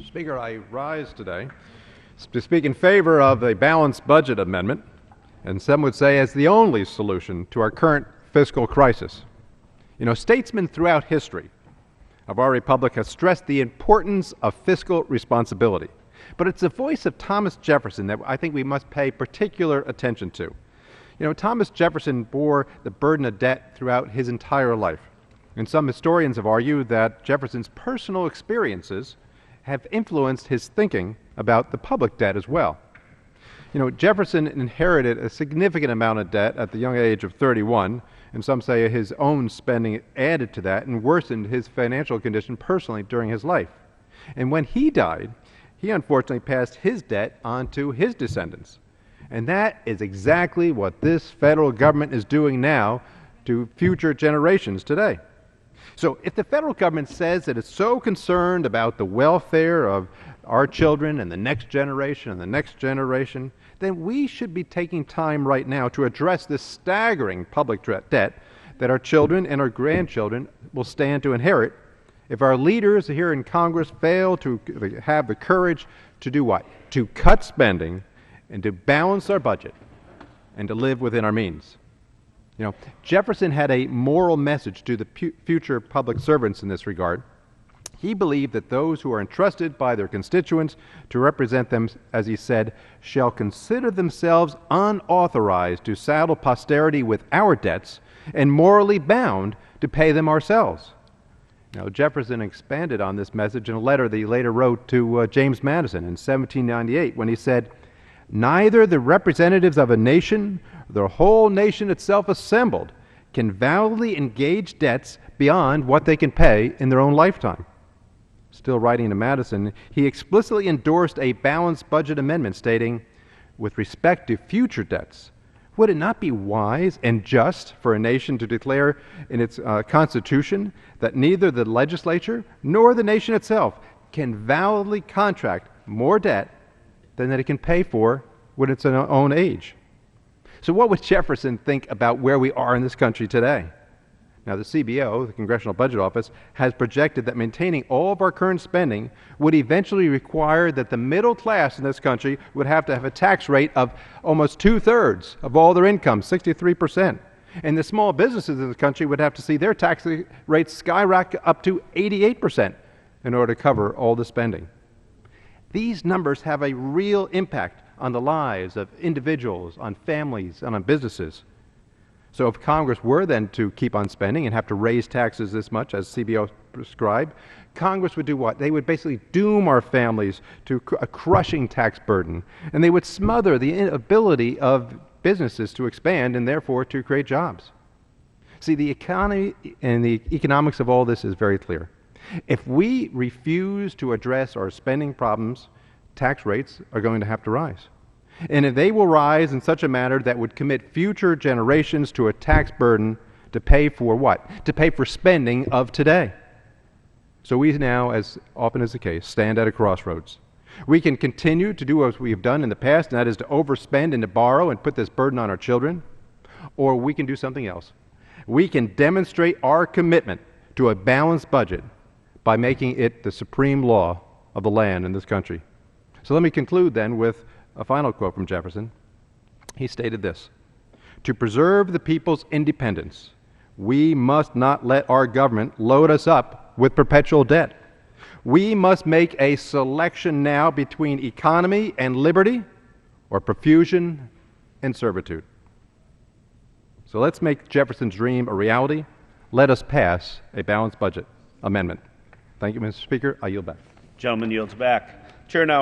Speaker, I rise today to speak in favor of a balanced budget amendment, and some would say as the only solution to our current fiscal crisis. You know, statesmen throughout history of our republic have stressed the importance of fiscal responsibility, but it's the voice of Thomas Jefferson that I think we must pay particular attention to. You know, Thomas Jefferson bore the burden of debt throughout his entire life, and some historians have argued that Jefferson's personal experiences have influenced his thinking about the public debt as well. You know, Jefferson inherited a significant amount of debt at the young age of 31, and some say his own spending added to that and worsened his financial condition personally during his life. And when he died, he unfortunately passed his debt on to his descendants. And that is exactly what this federal government is doing now to future generations today. So if the federal government says that it's so concerned about the welfare of our children and the next generation, then we should be taking time right now to address this staggering public debt that our children and our grandchildren will stand to inherit if our leaders here in Congress fail to have the courage to do what? To cut spending and to balance our budget and to live within our means. You know, Jefferson had a moral message to the future public servants in this regard. He believed that those who are entrusted by their constituents to represent them, as he said, shall consider themselves unauthorized to saddle posterity with our debts and morally bound to pay them ourselves. Now, Jefferson expanded on this message in a letter that he later wrote to James Madison in 1798 when he said, "Neither the representatives of a nation, the whole nation itself assembled, can validly engage debts beyond what they can pay in their own lifetime." Still writing to Madison, he explicitly endorsed a balanced budget amendment stating, "With respect to future debts, would it not be wise and just for a nation to declare in its constitution that neither the legislature nor the nation itself can validly contract more debt than that it can pay for when it's in its own age?" So what would Jefferson think about where we are in this country today? Now, the CBO, the Congressional Budget Office, has projected that maintaining all of our current spending would eventually require that the middle class in this country would have to have a tax rate of almost 2/3 of all their income, 63%. And the small businesses in the country would have to see their tax rates skyrocket up to 88% in order to cover all the spending. These numbers have a real impact on the lives of individuals, on families, and on businesses. So if Congress were then to keep on spending and have to raise taxes this much, as CBO prescribed, Congress would do what? They would basically doom our families to a crushing tax burden, and they would smother the ability of businesses to expand and therefore to create jobs. See, the economy and the economics of all this is very clear. If we refuse to address our spending problems, tax rates are going to have to rise. And if they will rise in such a manner that would commit future generations to a tax burden to pay for what? To pay for spending of today. So we now, as often is the case, stand at a crossroads. We can continue to do as we have done in the past, and that is to overspend and to borrow and put this burden on our children, or we can do something else. We can demonstrate our commitment to a balanced budget by making it the supreme law of the land in this country. So let me conclude then with a final quote from Jefferson. He stated this: "To preserve the people's independence, we must not let our government load us up with perpetual debt. We must make a selection now between economy and liberty, or profusion and servitude." So let's make Jefferson's dream a reality. Let us pass a balanced budget amendment. Thank you, Mr. Speaker. I yield back. Gentleman yields back. Chair now